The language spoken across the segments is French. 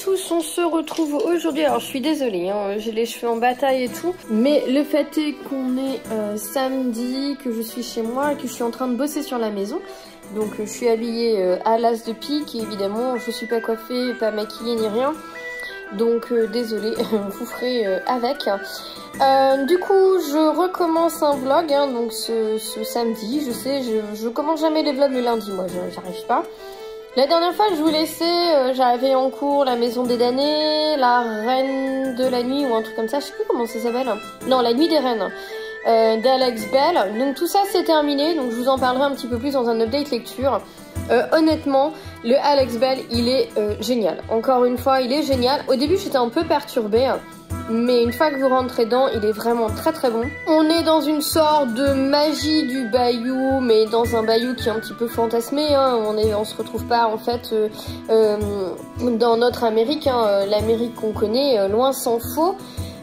tous, on se retrouve aujourd'hui. Alors je suis désolée, hein, j'ai les cheveux en bataille et tout, mais le fait est qu'on est samedi, que je suis chez moi et que je suis en train de bosser sur la maison. Donc je suis habillée à l'as de pique et évidemment je suis pas coiffée, pas maquillée ni rien. Donc désolée, vous ferez avec. Du coup je recommence un vlog, hein, donc ce samedi. Je sais, je commence jamais les vlogs le lundi, moi j'arrive pas. La dernière fois je vous laissais, j'avais en cours La Maison des Damnés, La Reine de la Nuit ou un truc comme ça, je sais plus comment ça s'appelle. Non, La Nuit des Reines, d'Alex Bell. Donc tout ça c'est terminé, donc je vous en parlerai un petit peu plus dans un update lecture. Honnêtement, le Alex Bell il est génial. Encore une fois, il est génial. Au début j'étais un peu perturbée, mais une fois que vous rentrez dedans, il est vraiment très très bon. On est dans une sorte de magie du bayou, mais dans un bayou qui est un petit peu fantasmé, hein. On se retrouve pas en fait dans notre Amérique, hein, l'Amérique qu'on connaît, loin s'en faut.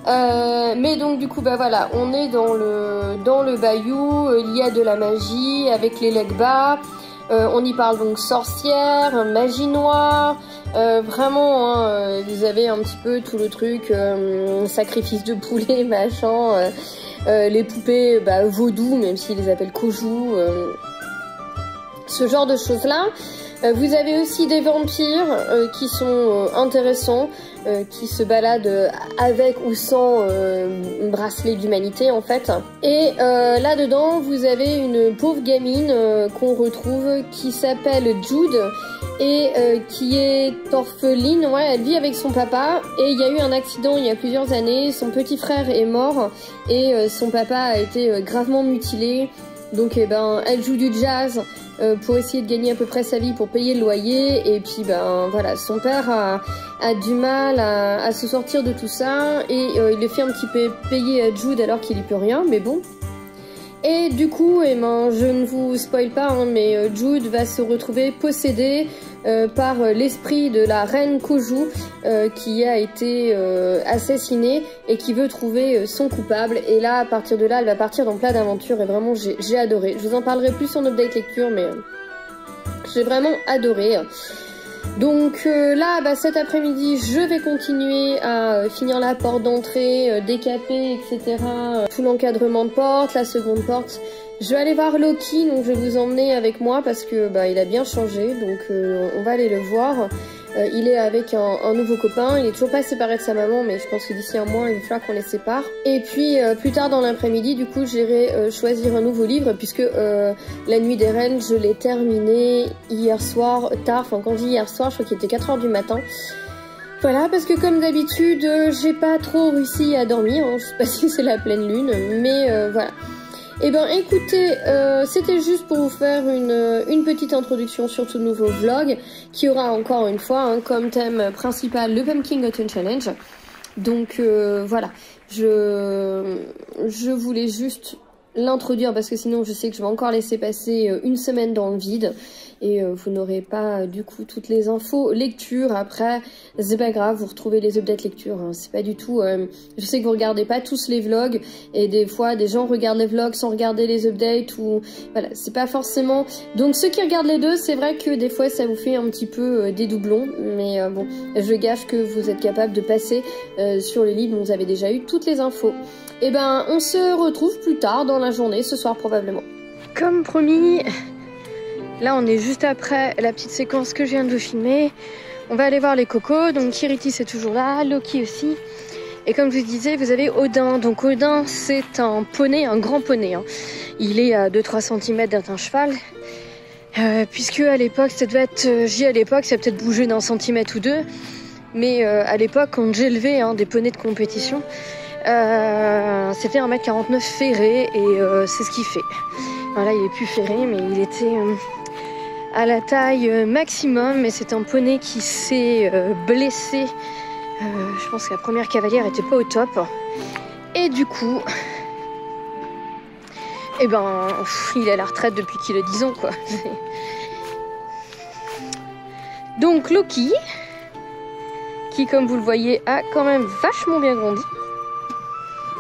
Mais donc du coup bah voilà, on est dans le bayou, il y a de la magie avec les Legba. On y parle donc sorcière, magie noire, vraiment hein, vous avez un petit peu tout le truc, sacrifice de poulet, machin, les poupées bah, vaudou, même s'ils les appellent Koujou, ce genre de choses là. Vous avez aussi des vampires qui sont intéressants, qui se baladent avec ou sans bracelet d'humanité en fait. Et là-dedans, vous avez une pauvre gamine qu'on retrouve qui s'appelle Jude et qui est orpheline. Ouais, elle vit avec son papa et il y a eu un accident il y a plusieurs années. Son petit frère est mort et son papa a été gravement mutilé. Donc eh ben, elle joue du jazz pour essayer de gagner à peu près sa vie pour payer le loyer. Et puis ben voilà, son père a du mal à se sortir de tout ça. Et il le fait un petit peu payer à Jude alors qu'il y peut rien, mais bon. Et du coup, eh ben, je ne vous spoil pas, hein, mais Jude va se retrouver possédé par l'esprit de la reine Koujou qui a été assassinée et qui veut trouver son coupable. Et là, à partir de là, elle va partir dans plein d'aventures et vraiment j'ai adoré. Je vous en parlerai plus en update lecture, mais j'ai vraiment adoré. Donc là, bah, cet après-midi, je vais continuer à finir la porte d'entrée, décaper, etc. Tout l'encadrement de porte, la seconde porte. Je vais aller voir Loki, donc je vais vous emmener avec moi parce que bah, il a bien changé, donc on va aller le voir. Il est avec un nouveau copain, il est toujours pas séparé de sa maman, mais je pense que d'ici un mois, il va falloir qu'on les sépare. Et puis plus tard dans l'après-midi, du coup, j'irai choisir un nouveau livre, puisque La Nuit des Reines, je l'ai terminé hier soir, tard, enfin quand je dis hier soir, je crois qu'il était 4 h du matin. Voilà, parce que comme d'habitude, j'ai pas trop réussi à dormir, hein. Je sais pas si c'est la pleine lune, mais voilà. Eh ben écoutez, c'était juste pour vous faire une petite introduction sur ce nouveau vlog qui aura encore une fois hein, comme thème principal le Pumpkin Autumn Challenge. Donc voilà, je voulais juste l'introduire parce que sinon je sais que je vais encore laisser passer une semaine dans le vide et vous n'aurez pas du coup toutes les infos lecture. Après c'est pas grave, vous retrouvez les updates lecture, hein. C'est pas du tout je sais que vous regardez pas tous les vlogs et des fois des gens regardent les vlogs sans regarder les updates ou voilà, c'est pas forcément, donc ceux qui regardent les deux, c'est vrai que des fois ça vous fait un petit peu des doublons, mais bon, je gage que vous êtes capable de passer sur les livres, vous avez déjà eu toutes les infos. Et ben on se retrouve plus tard dans la journée, ce soir probablement. Comme promis, là on est juste après la petite séquence que je viens de vous filmer. On va aller voir les cocos, donc Kiriti c'est toujours là, Loki aussi. Et comme je vous disais, vous avez Odin. Donc Odin c'est un poney, un grand poney, hein. Il est à 2-3 cm d'un cheval. Puisque à l'époque, ça devait être, à l'époque, ça a peut-être bougé d'un centimètre ou deux. Mais à l'époque, quand j'élevais hein, des poneys de compétition, c'était 1,49 m ferré et c'est ce qu'il fait. Voilà, il est plus ferré, mais il était à la taille maximum. Et c'est un poney qui s'est blessé. Je pense que la première cavalière était pas au top. Et du coup, eh ben, il est à la retraite depuis qu'il a 10 ans, quoi. Donc Loki, qui comme vous le voyez a quand même vachement bien grandi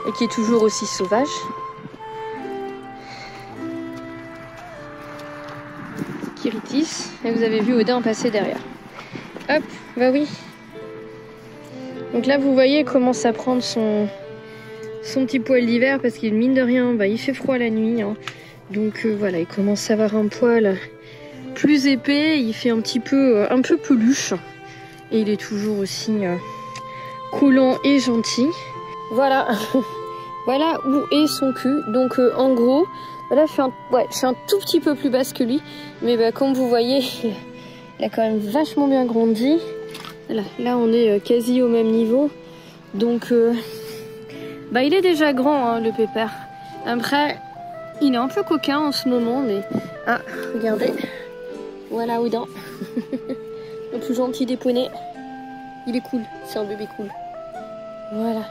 et qui est toujours aussi sauvage. Kiritis, et vous avez vu Odin passer derrière. Hop, bah oui. Donc là vous voyez il commence à prendre son petit poil d'hiver parce qu'il mine de rien, bah, il fait froid la nuit. Hein. Donc voilà, il commence à avoir un poil plus épais, il fait un peu peluche. Et il est toujours aussi coulant et gentil. Voilà. Voilà où est son cul. Donc en gros, là je suis un tout petit peu plus basse que lui. Mais bah, comme vous voyez, il a quand même vachement bien grandi. Voilà, là on est quasi au même niveau. Donc bah, il est déjà grand hein, le pépère. Après, il est un peu coquin en ce moment. Mais ah, regardez. Voilà Odin. Le plus gentil des poneys. Il est cool, c'est un bébé cool. Voilà.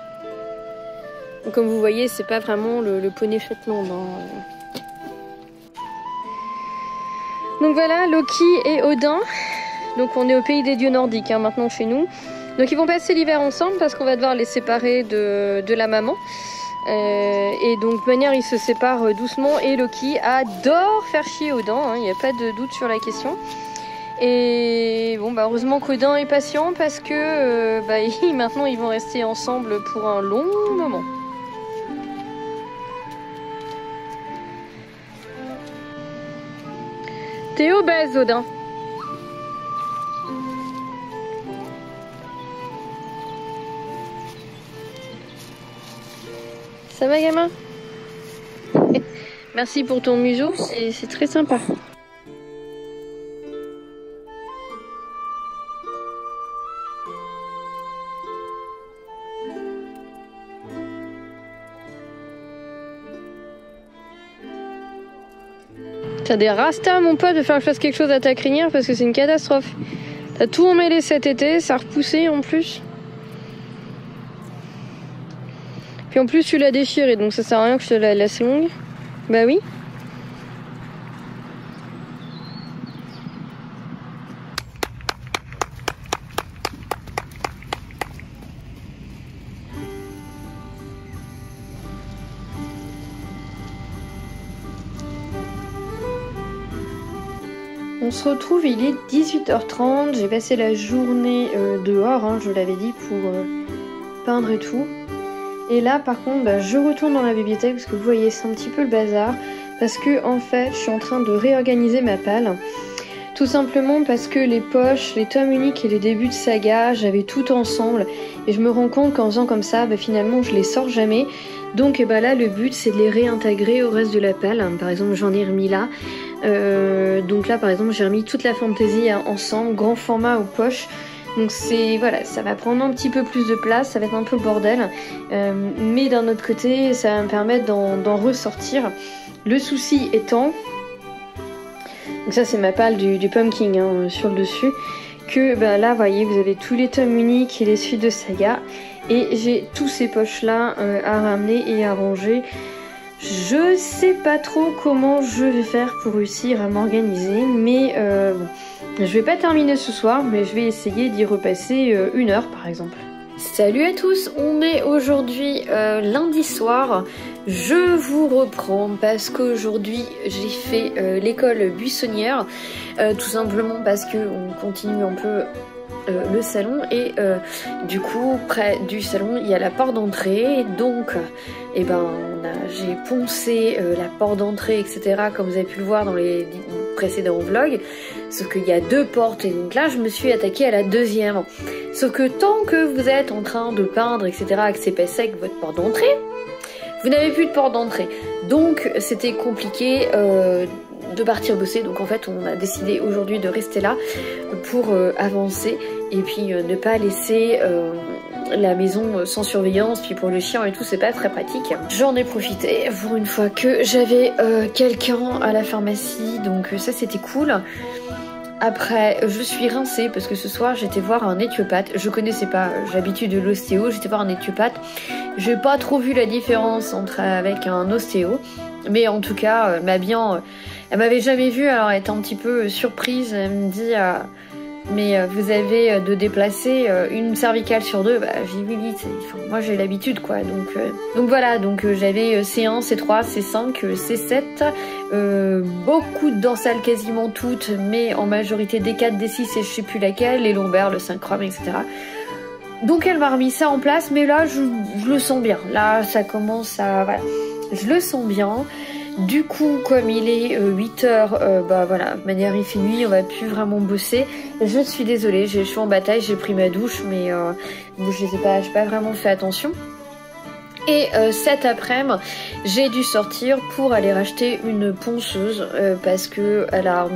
Donc, comme vous voyez, c'est pas vraiment le poney Shetland. Hein. Donc voilà, Loki et Odin. Donc on est au pays des dieux nordiques hein, maintenant chez nous. Donc ils vont passer l'hiver ensemble parce qu'on va devoir les séparer de la maman. Et donc de manière ils se séparent doucement et Loki adore faire chier Odin, hein, il n'y a pas de doute sur la question. Et bon bah heureusement qu'Odin est patient parce que maintenant ils vont rester ensemble pour un long moment. T'es obèse Odin. Ça va gamin? Merci pour ton museau, c'est très sympa. T'as des rastas mon pote de faire que je fasse quelque chose à ta crinière parce que c'est une catastrophe. T'as tout emmêlé cet été, ça a repoussé en plus. Puis en plus tu l'as déchiré donc ça sert à rien que je te la laisse longue. Bah oui. On se retrouve, il est 18h30, j'ai passé la journée dehors, hein, je l'avais dit, pour peindre et tout. Et là par contre, bah, je retourne dans la bibliothèque parce que vous voyez, c'est un petit peu le bazar. Parce que en fait, je suis en train de réorganiser ma palle. Tout simplement parce que les poches, les tomes uniques et les débuts de saga, j'avais tout ensemble. Et je me rends compte qu'en faisant comme ça, bah, finalement je les sors jamais. Donc bah, là le but c'est de les réintégrer au reste de la palle. Par exemple j'en ai remis là. Donc là par exemple j'ai remis toute la fantaisie ensemble, grand format aux poches. Donc c'est voilà, ça va prendre un petit peu plus de place, ça va être un peu le bordel. Mais d'un autre côté ça va me permettre d'en ressortir. Le souci étant, donc ça c'est ma palle du pumpkin hein, sur le dessus, que bah, là vous voyez vous avez tous les tomes uniques et les suites de saga. Et j'ai tous ces poches là à ramener et à ranger. Je sais pas trop comment je vais faire pour réussir à m'organiser, mais bon, je vais pas terminer ce soir, mais je vais essayer d'y repasser 1 heure par exemple. Salut à tous, on est aujourd'hui lundi soir. Je vous reprends parce qu'aujourd'hui j'ai fait l'école buissonnière, tout simplement parce qu'on continue un peu le salon et du coup près du salon il y a la porte d'entrée, donc et ben j'ai poncé la porte d'entrée etc comme vous avez pu le voir dans les précédents vlogs, sauf qu'il y a 2 portes et donc là je me suis attaquée à la deuxième, sauf que tant que vous êtes en train de peindre etc que c'est pas sec votre porte d'entrée, vous n'avez plus de porte d'entrée, donc c'était compliqué de partir bosser. Donc en fait on a décidé aujourd'hui de rester là pour avancer et puis ne pas laisser la maison sans surveillance, puis pour le chien et tout c'est pas très pratique. J'en ai profité pour une fois que j'avais quelqu'un à la pharmacie, donc ça c'était cool. Après je suis rincée parce que ce soir j'étais voir un éthiopathe, je connaissais pas, j'ai l'habitude de l'ostéo, j'étais voir un éthiopathe, j'ai pas trop vu la différence avec un ostéo, mais en tout cas elle m'avait jamais vue, alors elle était un petit peu surprise, elle me dit mais vous avez de déplacer une cervicale sur 2, bah j'ai dit oui, enfin, moi j'ai l'habitude quoi, donc voilà, donc j'avais C1, C3, C5, C7, beaucoup de dorsales quasiment toutes, mais en majorité D4, D6 et je sais plus laquelle, les lombaires, le synchrome, etc. Donc elle m'a remis ça en place, mais là je le sens bien. Là ça commence à... Voilà. Je le sens bien. Du coup, comme il est 8h, bah voilà, de manière il fait nuit, on va plus vraiment bosser. Je suis désolée, je suis en bataille, j'ai pris ma douche, mais j'ai pas vraiment fait attention. Et cet après-midi, j'ai dû sortir pour aller racheter une ponceuse parce que elle a...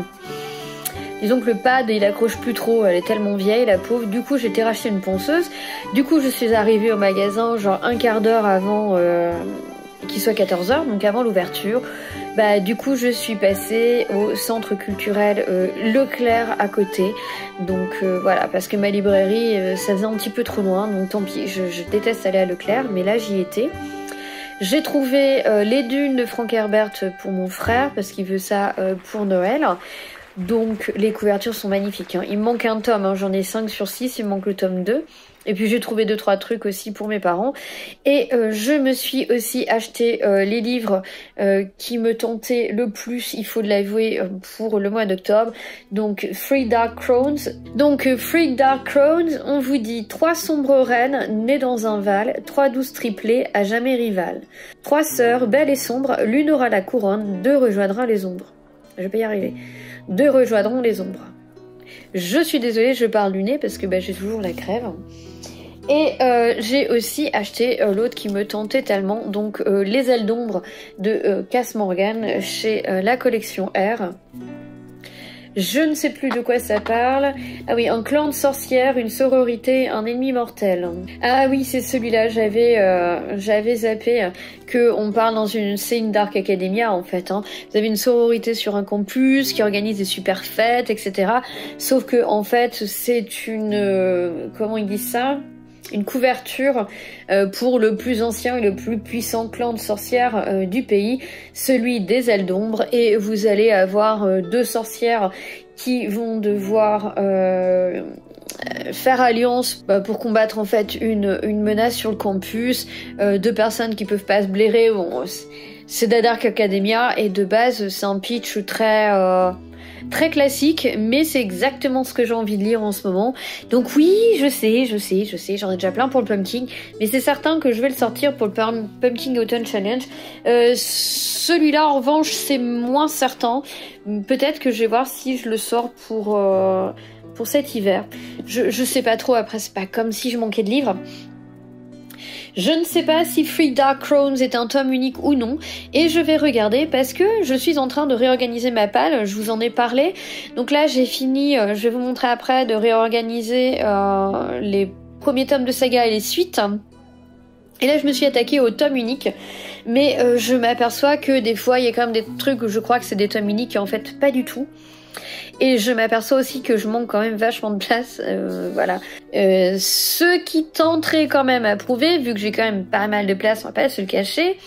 Disons que le pad il accroche plus trop, elle est tellement vieille la pauvre. Du coup j'ai été racheter une ponceuse. Du coup je suis arrivée au magasin genre un quart d'heure avant qu'il soit 14h, donc avant l'ouverture. Bah du coup je suis passée au centre culturel Leclerc à côté. Donc voilà, parce que ma librairie ça faisait un petit peu trop loin, donc tant pis, je déteste aller à Leclerc, mais là j'y étais. J'ai trouvé les dunes de Frank Herbert pour mon frère, parce qu'il veut ça pour Noël. Donc les couvertures sont magnifiques, hein. Il me manque un tome, hein. J'en ai 5 sur 6, il me manque le tome 2. Et puis j'ai trouvé 2-3 trucs aussi pour mes parents. Et je me suis aussi acheté les livres qui me tentaient le plus, il faut l'avouer, pour le mois d'octobre. Donc Three Dark Crowns. Donc Three Dark Crowns, on vous dit 3 sombres reines nées dans un val, 3 douces triplées à jamais rivales. 3 sœurs belles et sombres, l'une aura la couronne, 2 rejoindra les ombres. Je vais pas y arriver. 2 rejoindront les ombres. Je suis désolée, je parle du nez parce que bah, j'ai toujours la crève. Et j'ai aussi acheté l'autre qui me tentait tellement, donc Les ailes d'ombre de Cass Morgan chez la collection R. Je ne sais plus de quoi ça parle. Ah oui, un clan de sorcières, une sororité, un ennemi mortel. Ah oui, c'est celui-là, j'avais zappé que on parle dans c'est une Dark Academia en fait. Hein. Vous avez une sororité sur un campus qui organise des super fêtes, etc. Sauf que en fait, c'est une... comment ils disent ça ? Une couverture pour le plus ancien et le plus puissant clan de sorcières du pays, celui des ailes d'ombre, et vous allez avoir 2 sorcières qui vont devoir faire alliance pour combattre en fait une menace sur le campus, 2 personnes qui peuvent pas se blairer. Bon, c'est de la Dark Academia et de base c'est un pitch très classique, mais c'est exactement ce que j'ai envie de lire en ce moment. Donc oui, je sais, j'en ai déjà plein pour le Pumpkin, mais c'est certain que je vais le sortir pour le Pumpkin Autumn Challenge. Celui-là, en revanche, c'est moins certain. Peut-être que je vais voir si je le sors pour cet hiver. Je sais pas trop, après c'est pas comme si je manquais de livres. Je ne sais pas si Three Dark Crowns est un tome unique ou non, et je vais regarder parce que je suis en train de réorganiser ma palle, je vous en ai parlé. Donc là j'ai fini, je vais vous montrer après, de réorganiser les premiers tomes de saga et les suites. Et là je me suis attaquée au tome unique, mais je m'aperçois que des fois il y a quand même des trucs où je crois que c'est des tomes uniques et en fait pas du tout. Et je m'aperçois aussi que je manque quand même vachement de place, voilà. Ce qui tenterait quand même à prouver, vu que j'ai quand même pas mal de place, on va pas se le cacher,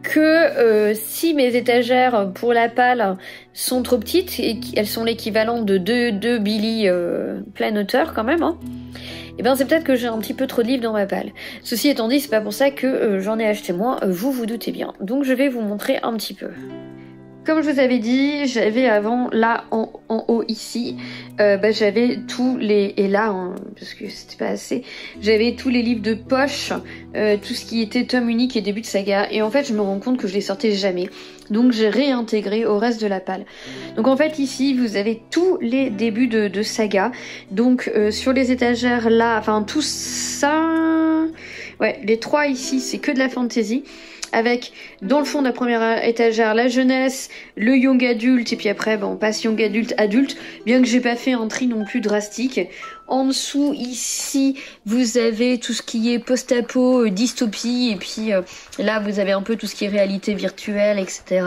que si mes étagères pour la palle sont trop petites, et qu'elles sont l'équivalent de 2 Billy pleine hauteur quand même, hein, et ben c'est peut-être que j'ai un petit peu trop de livres dans ma palle. Ceci étant dit, c'est pas pour ça que j'en ai acheté moins, vous doutez bien. Donc je vais vous montrer un petit peu. Comme je vous avais dit, j'avais avant, là en haut ici, j'avais tous les... Et là, hein, parce que c'était pas assez, j'avais tous les livres de poche, tout ce qui était tome unique et début de saga. Et en fait, je me rends compte que je les sortais jamais. Donc j'ai réintégré au reste de la palle. Donc en fait, ici, vous avez tous les débuts de saga. Donc sur les étagères là, enfin tout ça... Ouais, les 3 ici, c'est que de la fantasy. Avec, dans le fond de la première étagère, la jeunesse, le young adulte, et puis après, on passe young adulte, adulte, bien que j'ai pas fait un tri non plus drastique. En dessous, ici, vous avez tout ce qui est post-apo, dystopie, et puis là, vous avez un peu tout ce qui est réalité virtuelle, etc.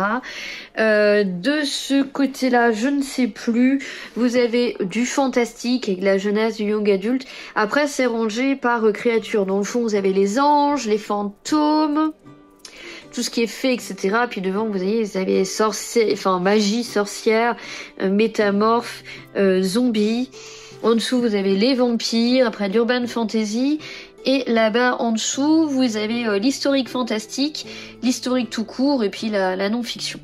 De ce côté-là, je ne sais plus, vous avez du fantastique, avec la jeunesse, du young adulte. Après, c'est rangé par créatures. Dans le fond, vous avez les anges, les fantômes, tout ce qui est fait, etc. Puis devant, vous voyez, vous avez magie, sorcière, métamorphe, zombies. En dessous, vous avez les vampires, après l'urban fantasy. Et là-bas, en dessous, vous avez l'historique fantastique, l'historique tout court, et puis la non-fiction.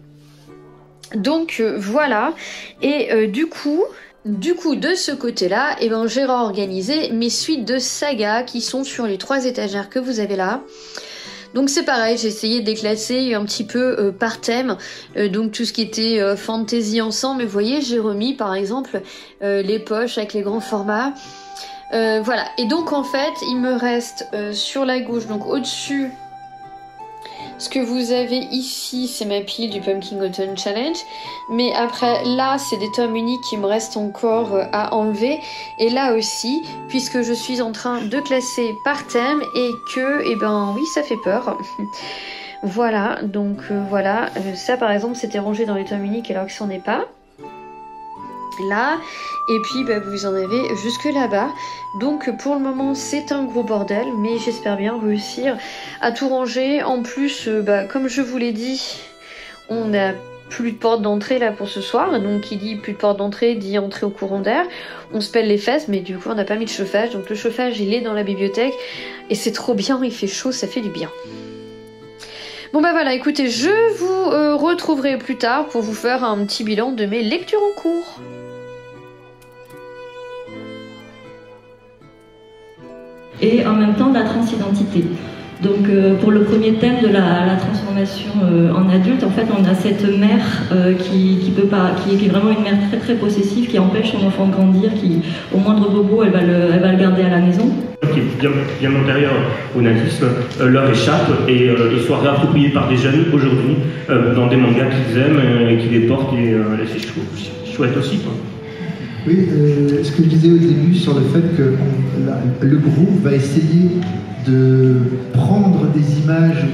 Donc voilà. Et du coup, Du coup, de ce côté-là, eh ben, j'ai réorganisé mes suites de saga qui sont sur les 3 étagères que vous avez là. Donc c'est pareil, j'ai essayé de les classer un petit peu par thème, donc tout ce qui était fantasy ensemble, vous voyez, j'ai remis par exemple les poches avec les grands formats. Voilà, et donc en fait, il me reste sur la gauche, donc au-dessus, ce que vous avez ici, c'est ma pile du Pumpkin Autumn Challenge. Mais après, là, c'est des tomes uniques qui me restent encore à enlever. Et là aussi, puisque je suis en train de classer par thème et que, eh ben oui, ça fait peur. Voilà, donc voilà. Ça, par exemple, c'était rangé dans les tomes uniques alors que ça n'en est pas. Là, et puis bah, vous en avez jusque là-bas. Donc pour le moment c'est un gros bordel, mais j'espère bien réussir à tout ranger. En plus, bah, comme je vous l'ai dit, on n'a plus de porte d'entrée là pour ce soir, donc qui dit plus de porte d'entrée dit entrée au courant d'air. On se pèle les fesses, mais du coup on n'a pas mis de chauffage, donc le chauffage il est dans la bibliothèque et c'est trop bien, il fait chaud, ça fait du bien. Bon bah voilà, écoutez, je vous retrouverai plus tard pour vous faire un petit bilan de mes lectures en cours. Et en même temps de la transidentité. Donc pour le premier thème de la transformation en adulte, en fait on a cette mère qui est vraiment une mère très très possessive, qui empêche son enfant de grandir, qui au moindre bobo elle va le garder à la maison. Qui est bien antérieur au nazisme, leur échappe et soit réappropriée par des jeunes aujourd'hui dans des mangas qu'ils aiment et qui les portent et c'est chouette aussi quoi. Oui, ce que je disais au début sur le fait que le groupe va essayer de prendre des images,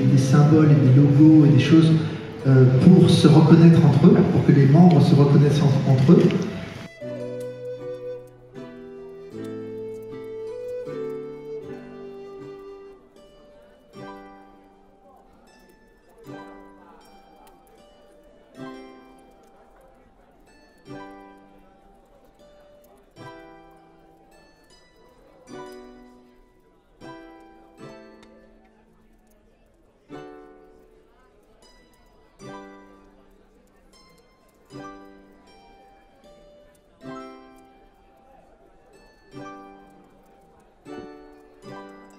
des symboles et des logos et des choses pour se reconnaître entre eux, pour que les membres se reconnaissent entre eux.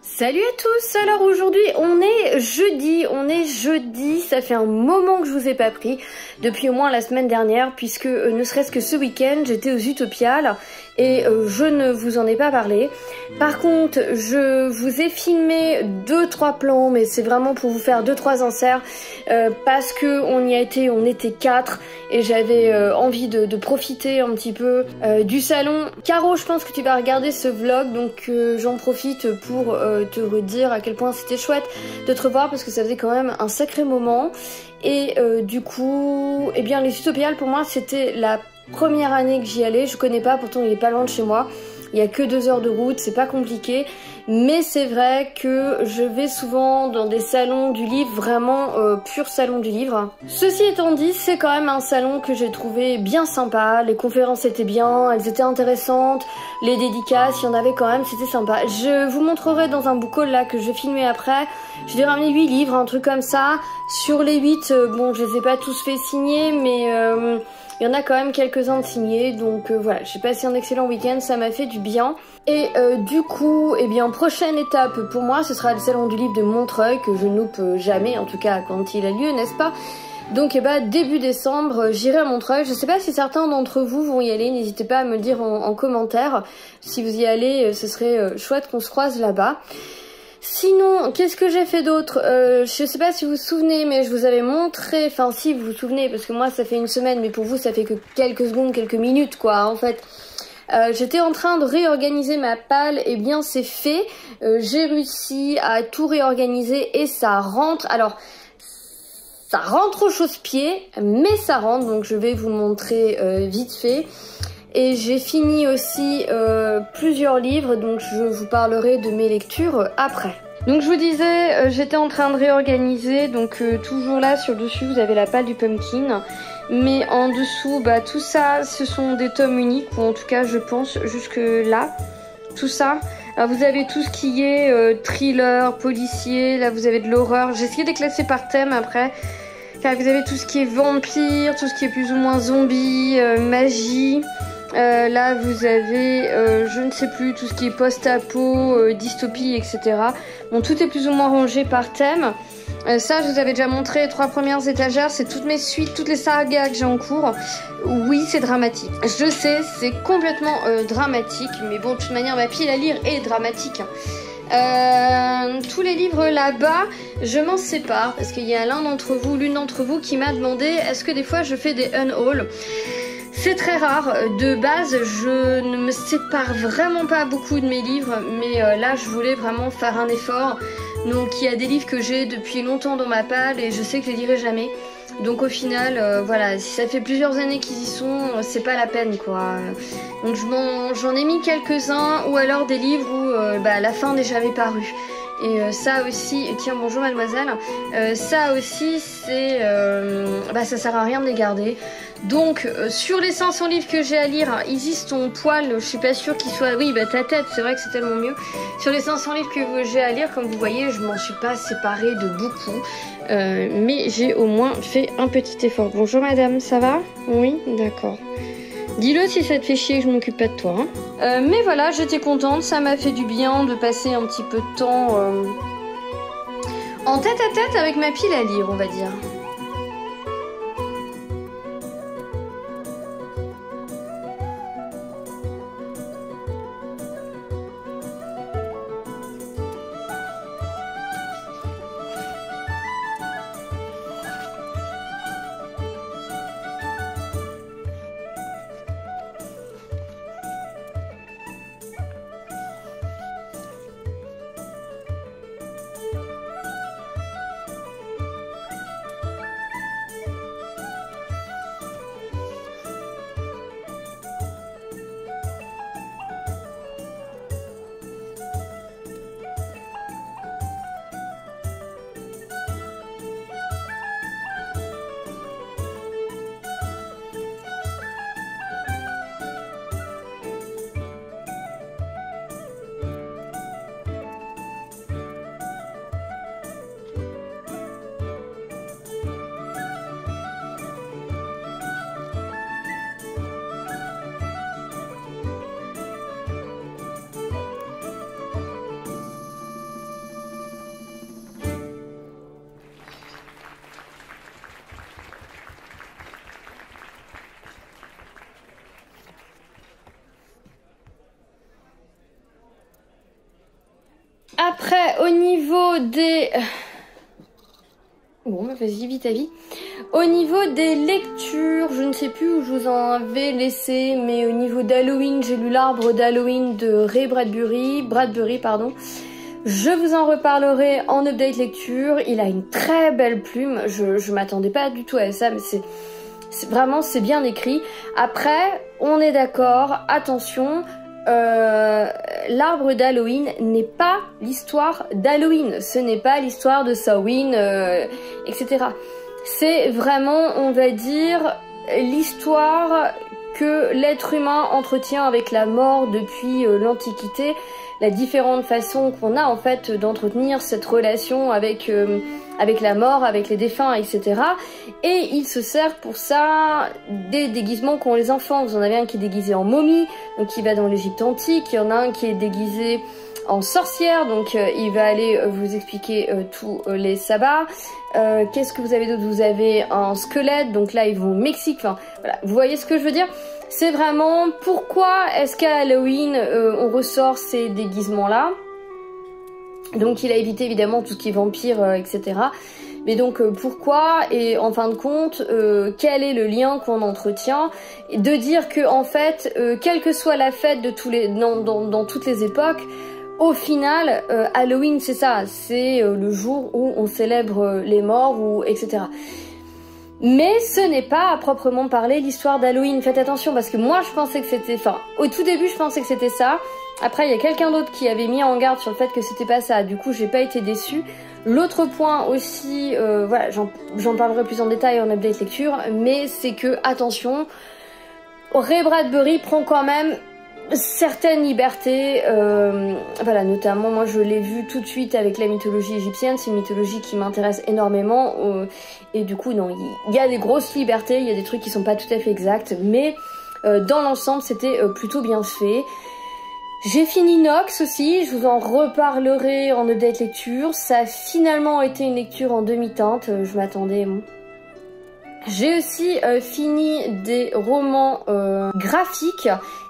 Salut à tous, alors aujourd'hui on est jeudi, ça fait un moment que je vous ai pas pris, depuis au moins la semaine dernière, puisque ne serait-ce que ce week-end j'étais aux Utopiales et je ne vous en ai pas parlé. Par contre je vous ai filmé 2-3 plans, mais c'est vraiment pour vous faire 2-3 inserts, parce que on y a été, on était 4 et j'avais envie de profiter un petit peu du salon. Caro, je pense que tu vas regarder ce vlog, donc j'en profite pour te redire à quel point c'était chouette de te revoir, parce que ça faisait quand même un sacré moment. Et du coup, eh bien les Utopiales pour moi c'était la première année que j'y allais. Je connais pas, pourtant il est pas loin de chez moi. Il y a que 2 heures de route, c'est pas compliqué. Mais c'est vrai que je vais souvent dans des salons du livre, vraiment pur salon du livre. Ceci étant dit, c'est quand même un salon que j'ai trouvé bien sympa. Les conférences étaient bien, elles étaient intéressantes. Les dédicaces, il y en avait quand même, c'était sympa. Je vous montrerai dans un book haul là que je vais filmer après. Je vais ramener 8 livres, un truc comme ça. Sur les 8, bon, je les ai pas tous fait signer, mais il y en a quand même quelques-uns de signés. Donc voilà, j'ai passé un excellent week-end, ça m'a fait du bien. Et du coup, eh bien, prochaine étape pour moi, ce sera le salon du livre de Montreuil, que je ne loupe jamais, en tout cas quand il a lieu, n'est-ce pas? Donc, eh ben, début décembre, j'irai à Montreuil. Je sais pas si certains d'entre vous vont y aller, n'hésitez pas à me le dire en commentaire. Si vous y allez, ce serait chouette qu'on se croise là-bas. Sinon, qu'est-ce que j'ai fait d'autre? Je sais pas si vous vous souvenez, mais je vous avais montré, enfin si vous vous souvenez, parce que moi ça fait une semaine, mais pour vous ça fait que quelques secondes, quelques minutes quoi, en fait. J'étais en train de réorganiser ma palle, et bien c'est fait. J'ai réussi à tout réorganiser et ça rentre. Alors, ça rentre au chausse-pied, mais ça rentre, donc je vais vous montrer vite fait. Et j'ai fini aussi plusieurs livres, donc je vous parlerai de mes lectures après. Donc je vous disais, j'étais en train de réorganiser, donc toujours là sur le dessus vous avez la palle du pumpkin. Mais en dessous, bah tout ça, ce sont des tomes uniques, ou en tout cas je pense jusque là, tout ça. Alors vous avez tout ce qui est thriller, policier, là vous avez de l'horreur. J'ai essayé de les classer par thème après. Enfin, vous avez tout ce qui est vampire, tout ce qui est plus ou moins zombie, magie. Là, vous avez, je ne sais plus, tout ce qui est post-apo, dystopie, etc. Bon, tout est plus ou moins rangé par thème. Ça, je vous avais déjà montré les 3 premières étagères. C'est toutes mes suites, toutes les sagas que j'ai en cours. Oui, c'est dramatique. Je sais, c'est complètement dramatique. Mais bon, de toute manière, ma pile à lire est dramatique. Tous les livres là-bas, je m'en sépare. Parce qu'il y a l'une d'entre vous qui m'a demandé est-ce que des fois je fais des unhauls. C'est très rare. De base, je ne me sépare vraiment pas beaucoup de mes livres. Mais là, je voulais vraiment faire un effort. Donc il y a des livres que j'ai depuis longtemps dans ma palle et je sais que je les lirai jamais. Donc au final, voilà, si ça fait plusieurs années qu'ils y sont, c'est pas la peine quoi. Donc j'en ai mis quelques-uns ou alors des livres où la fin n'est jamais parue. Et ça aussi, tiens bonjour mademoiselle, ça aussi c'est, ça sert à rien de les garder. Donc sur les 500 livres que j'ai à lire, Isis ton poil, je suis pas sûre qu'il soit, oui ta tête, c'est vrai que c'est tellement mieux. Sur les 500 livres que j'ai à lire, comme vous voyez, je m'en suis pas séparée de beaucoup. Mais j'ai au moins fait un petit effort. Bonjour madame, ça va? Oui, d'accord. Dis-le si ça te fait chier que je m'occupe pas de toi. Hein. Mais voilà, j'étais contente, ça m'a fait du bien de passer un petit peu de temps en tête à tête avec ma pile à lire, on va dire. Après, au niveau des... Bon, vas-y, vite à vie. Au niveau des lectures, je ne sais plus où je vous en avais laissé, mais au niveau d'Halloween, j'ai lu l'Arbre d'Halloween de Ray Bradbury, pardon. Je vous en reparlerai en update lecture. Il a une très belle plume. Je m'attendais pas du tout à ça, mais c'est bien écrit. Après, on est d'accord, attention... L'Arbre d'Halloween n'est pas l'histoire d'Halloween, ce n'est pas l'histoire de Samhain, etc. C'est vraiment, on va dire, l'histoire que l'être humain entretient avec la mort depuis l'Antiquité, la différente façon qu'on a en fait d'entretenir cette relation avec la mort, avec les défunts, etc. Et il se sert pour ça des déguisements qu'ont les enfants. Vous en avez un qui est déguisé en momie, donc qui va dans l'Égypte antique. Il y en a un qui est déguisé en sorcière, donc il va aller vous expliquer tous les sabbats. Qu'est-ce que vous avez d'autre? Vous avez un squelette, donc là ils vont au Mexique. Enfin, voilà, vous voyez ce que je veux dire? C'est vraiment pourquoi est-ce qu'à Halloween on ressort ces déguisements-là. Donc il a évité évidemment tout ce qui est vampire, etc. Mais donc pourquoi, et en fin de compte, quel est le lien qu'on entretient, et de dire que en fait, quelle que soit la fête de dans toutes les époques, au final, Halloween c'est ça, c'est le jour où on célèbre les morts, ou etc. Mais ce n'est pas à proprement parler l'histoire d'Halloween. Faites attention parce que moi je pensais que c'était... Enfin, au tout début je pensais que c'était ça. Après il y a quelqu'un d'autre qui avait mis en garde sur le fait que c'était pas ça. Du coup j'ai pas été déçue. L'autre point aussi, voilà, j'en parlerai plus en détail en update lecture. Mais c'est que, attention, Ray Bradbury prend quand même certaines libertés, voilà, notamment moi je l'ai vu tout de suite avec la mythologie égyptienne, c'est une mythologie qui m'intéresse énormément, et du coup non, il y a des grosses libertés, il y a des trucs qui sont pas tout à fait exacts, mais dans l'ensemble c'était plutôt bien fait. J'ai fini Nox aussi, je vous en reparlerai en update lecture, ça a finalement été une lecture en demi-teinte, je m'attendais... J'ai aussi fini des romans graphiques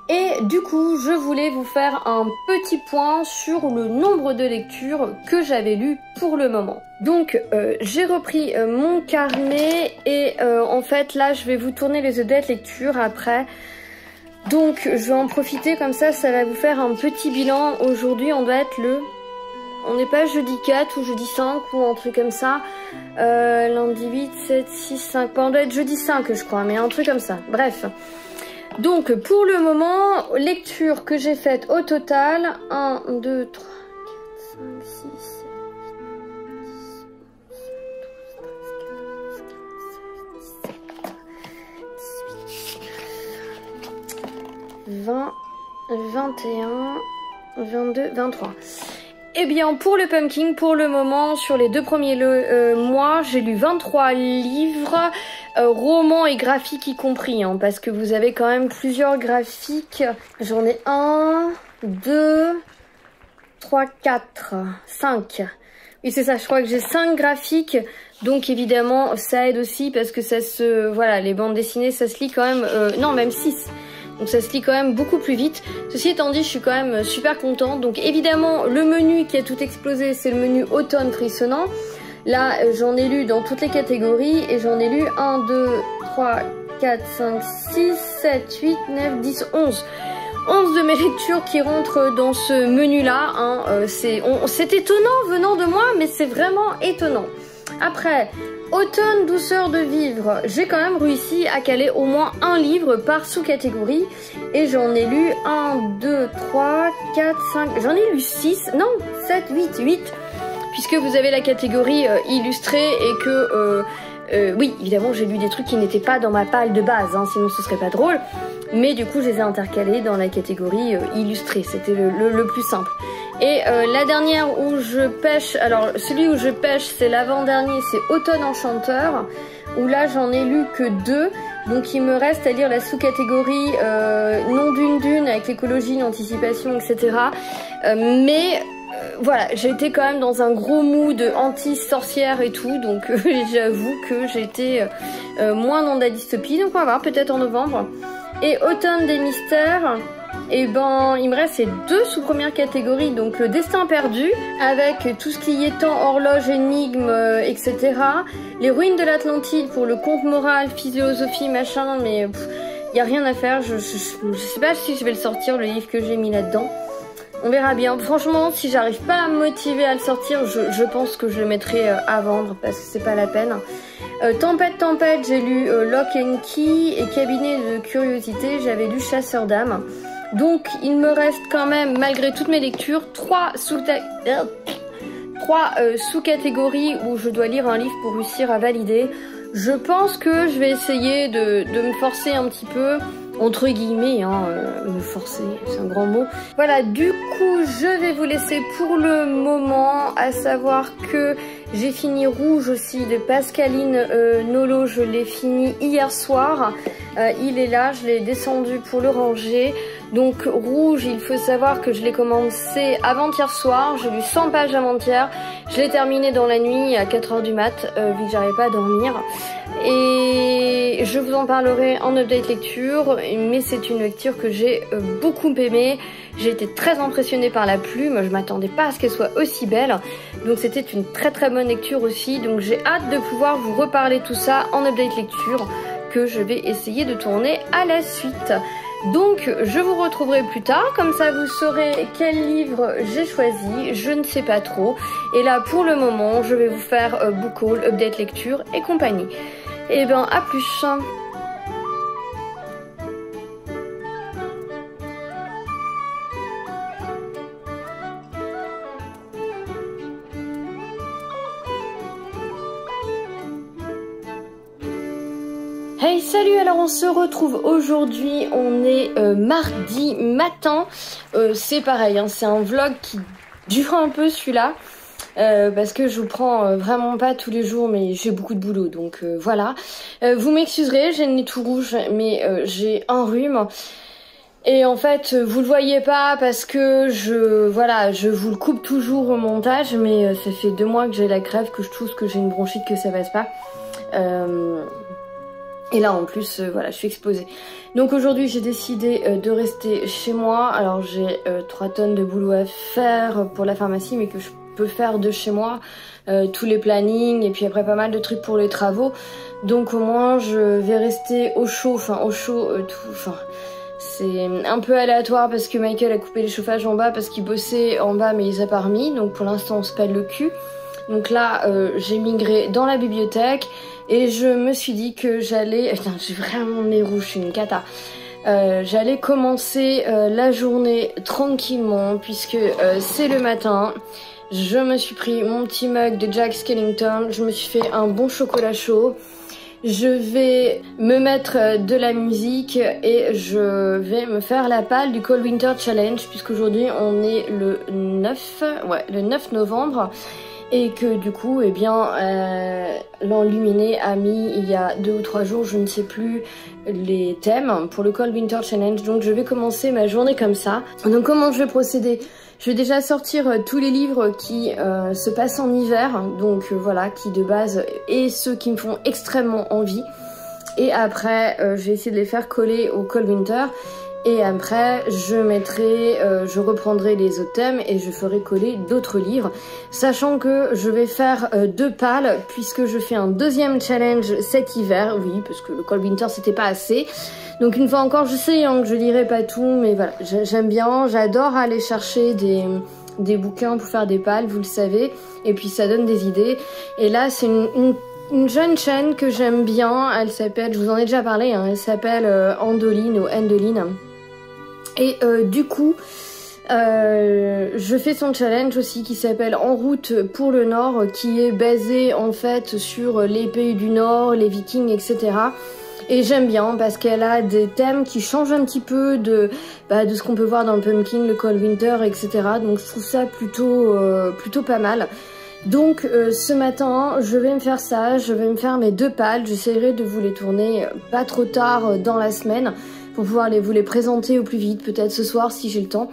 et du coup je voulais vous faire un petit point sur le nombre de lectures que j'avais lues pour le moment. Donc j'ai repris mon carnet et en fait là je vais vous tourner les updates lecture après. Donc je vais en profiter comme ça va vous faire un petit bilan. Aujourd'hui on doit être on n'est pas jeudi 4 ou jeudi 5 ou un truc comme ça. Lundi 8, 7, 6, 5. On doit être jeudi 5 je crois, mais un truc comme ça. Bref. Donc pour le moment, lecture que j'ai faite au total. 1, 2, 3, 4, 5, 6, 7, 20, 21, 22, 23. Eh bien pour le Pumpkin, pour le moment, sur les 2 premiers mois, j'ai lu 23 livres, romans et graphiques y compris, hein, parce que vous avez quand même plusieurs graphiques. J'en ai 1, 2, 3, 4, 5. Oui c'est ça, je crois que j'ai 5 graphiques, donc évidemment ça aide aussi parce que ça se... Voilà, les bandes dessinées ça se lit quand même... non, même 6. Donc ça se lit quand même beaucoup plus vite. Ceci étant dit, je suis quand même super contente. Donc évidemment, le menu qui a tout explosé, c'est le menu automne frissonnant. Là, j'en ai lu dans toutes les catégories et j'en ai lu 1, 2, 3, 4, 5, 6, 7, 8, 9, 10, 11. 11 de mes lectures qui rentrent dans ce menu-là. Hein. C'est étonnant venant de moi, mais c'est vraiment étonnant. Après... Automne, douceur de vivre, j'ai quand même réussi à caler au moins un livre par sous-catégorie et j'en ai lu 1, 2, 3, 4, 5, j'en ai lu 6, non, 7, 8, puisque vous avez la catégorie illustrée et que, oui, évidemment j'ai lu des trucs qui n'étaient pas dans ma palle de base, hein, sinon ce serait pas drôle, mais du coup je les ai intercalés dans la catégorie illustrée, c'était le plus simple. Et la dernière où je pêche, alors celui où je pêche c'est l'avant-dernier, c'est Automne Enchanteur, où là j'en ai lu que 2, donc il me reste à lire la sous-catégorie Nom d'une dune avec l'écologie, l'anticipation, etc. Mais voilà, j'ai été quand même dans un gros mood anti-sorcière et tout, donc j'avoue que j'étais moins dans de la dystopie, donc on va voir, peut-être en novembre. Et Automne des mystères... Et ben, il me reste ces 2 sous-premières catégories, donc le destin perdu, avec tout ce qui est temps, horloge, énigme, etc. Les ruines de l'Atlantide pour le conte moral, philosophie, machin, mais il y a rien à faire. Je sais pas si je vais le sortir, le livre que j'ai mis là-dedans. On verra bien. Franchement, si j'arrive pas à me motiver à le sortir, je pense que je le mettrai à vendre, parce que c'est pas la peine. Tempête, j'ai lu Lock and Key et Cabinet de curiosité, j'avais lu Chasseur d'âmes. Donc il me reste quand même, malgré toutes mes lectures, 3 sous-catégories où je dois lire un livre pour réussir à valider. Je pense que je vais essayer de me forcer un petit peu, entre guillemets, hein, me forcer, c'est un grand mot. Voilà, du coup je vais vous laisser pour le moment, à savoir que j'ai fini Rouge aussi de Pascaline Nolo, je l'ai fini hier soir. Il est là, je l'ai descendu pour le ranger. Donc Rouge, il faut savoir que je l'ai commencé avant-hier soir, j'ai lu 100 pages avant-hier, je l'ai terminé dans la nuit à 4 h du mat, vu que j'arrivais pas à dormir. Et je vous en parlerai en update lecture, mais c'est une lecture que j'ai beaucoup aimée. J'ai été très impressionnée par la plume, je m'attendais pas à ce qu'elle soit aussi belle. Donc c'était une très bonne lecture aussi, donc j'ai hâte de pouvoir vous reparler tout ça en update lecture, que je vais essayer de tourner à la suite. Donc je vous retrouverai plus tard, comme ça vous saurez quel livre j'ai choisi, je ne sais pas trop. Et là pour le moment je vais vous faire book haul, update lecture et compagnie. Et ben à plus. Hey salut, alors on se retrouve aujourd'hui, on est mardi matin, c'est pareil, hein, c'est un vlog qui dure un peu celui-là, parce que je vous prends vraiment pas tous les jours, mais j'ai beaucoup de boulot, donc voilà. Vous m'excuserez, j'ai le nez tout rouge, mais j'ai un rhume. Et en fait, vous le voyez pas parce que je vous le coupe toujours au montage, mais ça fait 2 mois que j'ai la crève, que je tousse, que j'ai une bronchite, que ça passe pas. Et là en plus, voilà, je suis exposée. Donc aujourd'hui j'ai décidé de rester chez moi. Alors j'ai 3 tonnes de boulot à faire pour la pharmacie, mais que je peux faire de chez moi. Tous les plannings et puis après pas mal de trucs pour les travaux. Donc au moins je vais rester au chaud, c'est un peu aléatoire parce que Michael a coupé les chauffages en bas parce qu'il bossait en bas mais il les a pas remis. Donc pour l'instant on se pèle le cul. Donc là j'ai migré dans la bibliothèque. Et je me suis dit que j'allais... Putain, j'ai vraiment le nez rouge, je suis une cata. J'allais commencer la journée tranquillement puisque c'est le matin. Je me suis pris mon petit mug de Jack Skellington. Je me suis fait un bon chocolat chaud. Je vais me mettre de la musique et je vais me faire la palle du Cold Winter Challenge puisqu'aujourd'hui on est le 9 novembre. Et que du coup, eh bien, l'enluminé a mis il y a 2 ou 3 jours, je ne sais plus, les thèmes pour le Cold Winter Challenge. Donc je vais commencer ma journée comme ça. Donc comment je vais procéder? Je vais déjà sortir tous les livres qui se passent en hiver, donc voilà, qui de base, et ceux qui me font extrêmement envie. Et après, je vais essayer de les faire coller au Cold Winter. Et après, je reprendrai les autres thèmes et je ferai coller d'autres livres. Sachant que je vais faire 2 pales puisque je fais un 2e challenge cet hiver. Oui, parce que le Cold Winter c'était pas assez. Donc une fois encore, je sais hein, que je lirai pas tout, mais voilà, j'aime bien, j'adore aller chercher des bouquins pour faire des pales, vous le savez. Et puis ça donne des idées. Et là, c'est une jeune chaîne que j'aime bien. Elle s'appelle, je vous en ai déjà parlé, hein, elle s'appelle Andoline ou Endoline. Et du coup, je fais son challenge aussi qui s'appelle En route pour le Nord, qui est basé en fait sur les pays du Nord, les Vikings, etc. Et j'aime bien parce qu'elle a des thèmes qui changent un petit peu de ce qu'on peut voir dans le Pumpkin, le Cold Winter, etc. Donc je trouve ça plutôt pas mal. Donc ce matin, je vais me faire ça, je vais me faire mes 2 pales, j'essaierai de vous les tourner pas trop tard dans la semaine pour pouvoir vous les présenter au plus vite, peut-être ce soir si j'ai le temps.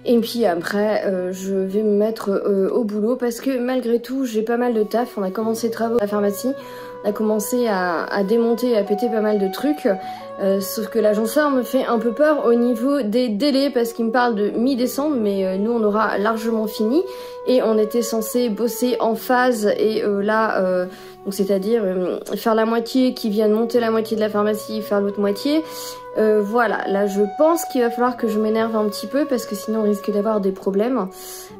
Et puis après, je vais me mettre au boulot parce que malgré tout, j'ai pas mal de taf. On a commencé les travaux à la pharmacie, on a commencé à démonter et à péter pas mal de trucs. Sauf que l'agenceur me fait un peu peur au niveau des délais parce qu'il me parle de mi-décembre, mais nous on aura largement fini. Et on était censé bosser en phase et là... donc c'est-à-dire faire la moitié qui vient de monter la moitié de la pharmacie, faire l'autre moitié. Voilà, là je pense qu'il va falloir que je m'énerve un petit peu parce que sinon on risque d'avoir des problèmes.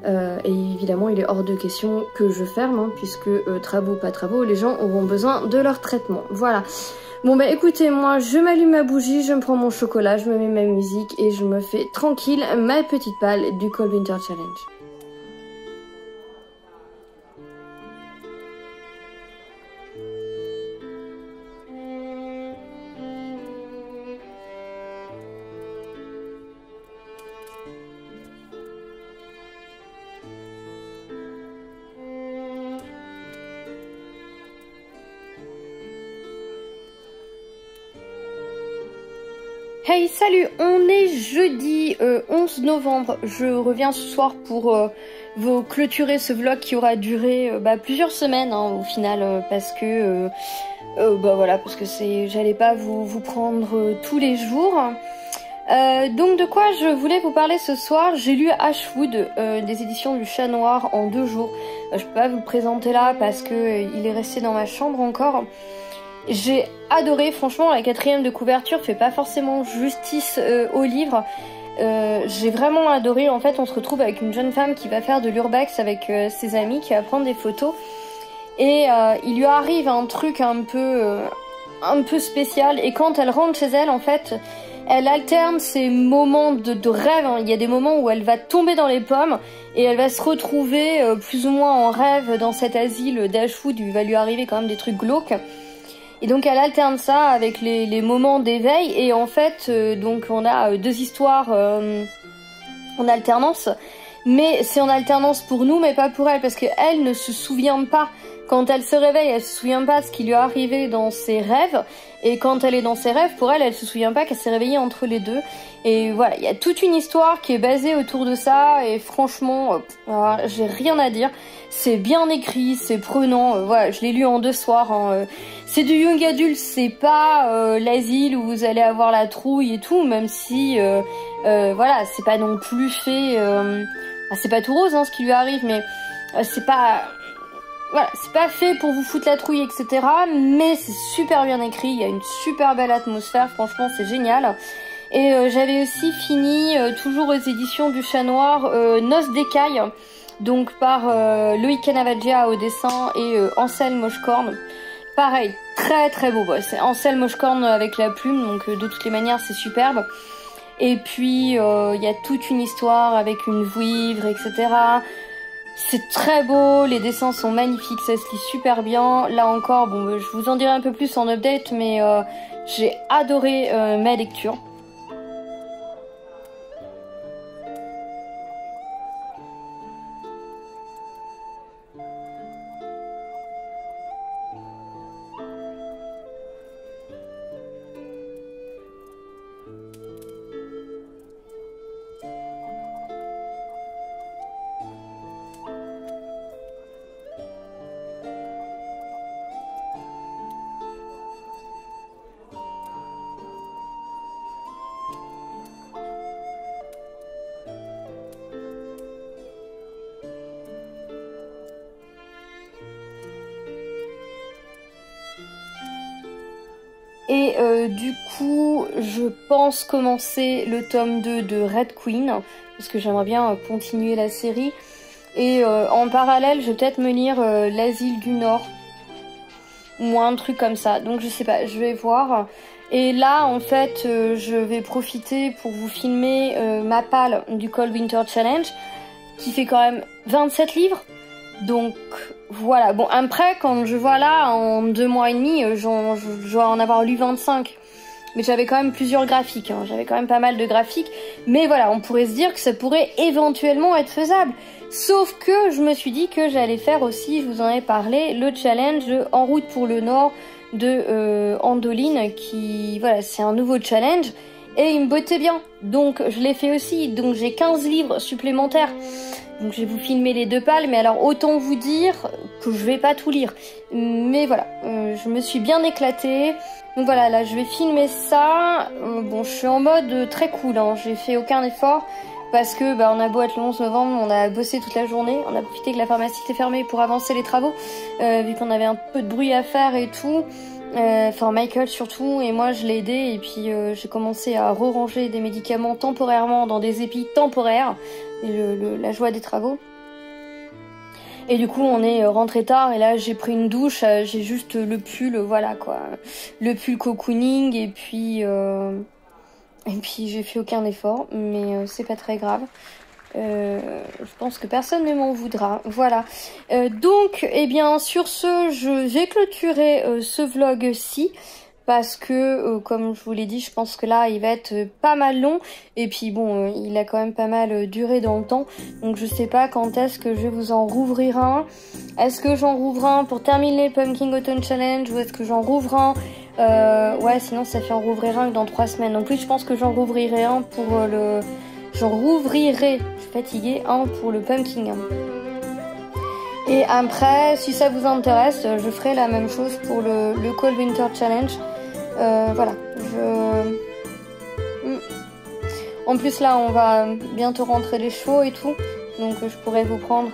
Et évidemment il est hors de question que je ferme hein, puisque travaux pas travaux, les gens auront besoin de leur traitement. Voilà. Bon bah écoutez, moi je m'allume ma bougie, je me prends mon chocolat, je me mets ma musique et je me fais tranquille ma petite palle du Cold Winter Challenge. Hey salut, on est jeudi 11 novembre, je reviens ce soir pour vous clôturer ce vlog qui aura duré plusieurs semaines hein, au final parce que voilà, parce que j'allais pas vous prendre tous les jours. Donc de quoi je voulais vous parler ce soir, j'ai lu Ashwood des éditions du Chat Noir en 2 jours. Je peux pas vous le présenter là parce que il est resté dans ma chambre encore. J'ai adoré, franchement la 4e de couverture fait pas forcément justice au livre. J'ai vraiment adoré, en fait on se retrouve avec une jeune femme qui va faire de l'urbex avec ses amis, qui va prendre des photos. Et il lui arrive un truc un peu spécial et quand elle rentre chez elle en fait, elle alterne ses moments de rêve. Il y a des moments où elle va tomber dans les pommes et elle va se retrouver plus ou moins en rêve dans cet asile d'Ashwood où il va lui arriver quand même des trucs glauques. Et donc elle alterne ça avec les moments d'éveil. Et en fait, donc on a 2 histoires en alternance. Mais c'est en alternance pour nous, mais pas pour elle, parce qu'elle ne se souvient pas. Quand elle se réveille, elle se souvient pas de ce qui lui est arrivé dans ses rêves. Et quand elle est dans ses rêves, pour elle, elle se souvient pas qu'elle s'est réveillée entre les deux. Et voilà, il y a toute une histoire qui est basée autour de ça. Et franchement, j'ai rien à dire. C'est bien écrit, c'est prenant. Voilà, je l'ai lu en 2 soirs. Hein. C'est du young adulte, c'est pas l'asile où vous allez avoir la trouille et tout, même si, voilà, c'est pas non plus fait... c'est pas tout rose, hein, ce qui lui arrive, mais c'est pas... Voilà, c'est pas fait pour vous foutre la trouille, etc. Mais c'est super bien écrit, il y a une super belle atmosphère, franchement c'est génial. Et j'avais aussi fini, toujours aux éditions du Chat Noir, Noces d'écailles, donc par Loïc Canavaggia au dessin et Ansel Moshkorn. Pareil, très très beau, c'est Ansel Moshkorn avec la plume, donc de toutes les manières c'est superbe. Et puis il y a toute une histoire avec une vouivre, etc. C'est très beau, les dessins sont magnifiques, ça se lit super bien. Là encore, bon, je vous en dirai un peu plus en update, mais j'ai adoré ma lecture. Et du coup, je pense commencer le tome 2 de Red Queen, parce que j'aimerais bien continuer la série. Et en parallèle, je vais peut-être me lire l'Asile du Nord, ou un truc comme ça. Donc je sais pas, je vais voir. Et là, en fait, je vais profiter pour vous filmer ma palle du Cold Winter Challenge, qui fait quand même 27 livres. Donc voilà, bon après quand je vois là en 2 mois et demi, je dois en avoir lu 25. Mais j'avais quand même plusieurs graphiques, hein. J'avais quand même pas mal de graphiques. Mais voilà, on pourrait se dire que ça pourrait éventuellement être faisable. Sauf que je me suis dit que j'allais faire aussi, je vous en ai parlé, le challenge En route pour le Nord de Andoline, qui, voilà, c'est un nouveau challenge. Et il me bottait bien, donc je l'ai fait aussi, donc j'ai 15 livres supplémentaires. Donc je vais vous filmer les 2 pales, mais alors autant vous dire que je vais pas tout lire. Mais voilà, je me suis bien éclatée. Donc voilà, là je vais filmer ça. Bon, je suis en mode très cool, hein. J'ai fait aucun effort parce que on a beau être le 11 novembre, on a bossé toute la journée. On a profité que la pharmacie était fermée pour avancer les travaux, vu qu'on avait un peu de bruit à faire et tout. Enfin Michael surtout, et moi je l'ai aidé, et puis j'ai commencé à re-ranger des médicaments temporairement dans des épis temporaires, et la joie des travaux. Et du coup on est rentré tard, et là j'ai pris une douche, j'ai juste le pull, voilà quoi, le pull cocooning, et puis j'ai fait aucun effort, mais c'est pas très grave. Je pense que personne ne m'en voudra. Voilà. Donc, eh bien, sur ce, je vais clôturer ce vlog-ci. Parce que, comme je vous l'ai dit, je pense que là, il va être pas mal long. Et puis bon, il a quand même pas mal duré dans le temps. Donc je sais pas quand est-ce que je vais vous en rouvrir un. Est-ce que j'en rouvre un pour terminer le Pumpkin Autumn Challenge, ou est-ce que j'en rouvre un ouais, sinon ça fait en rouvrir un que dans 3 semaines. En plus, je pense que j'en rouvrirai un pour j'en rouvrirai, je suis fatiguée, un pour le pumpkin. Et après, si ça vous intéresse, je ferai la même chose pour le Cold Winter Challenge. Voilà, En plus là, on va bientôt rentrer les chevaux et tout. Donc je pourrais vous prendre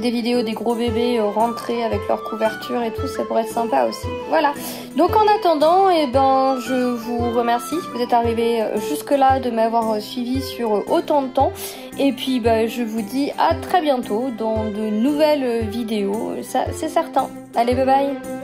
des vidéos des gros bébés rentrés avec leur couverture et tout, ça pourrait être sympa aussi. Voilà, donc en attendant, eh ben, je vous remercie si vous êtes arrivés jusque là de m'avoir suivi sur autant de temps. Et puis je vous dis à très bientôt dans de nouvelles vidéos, ça c'est certain. Allez, bye bye.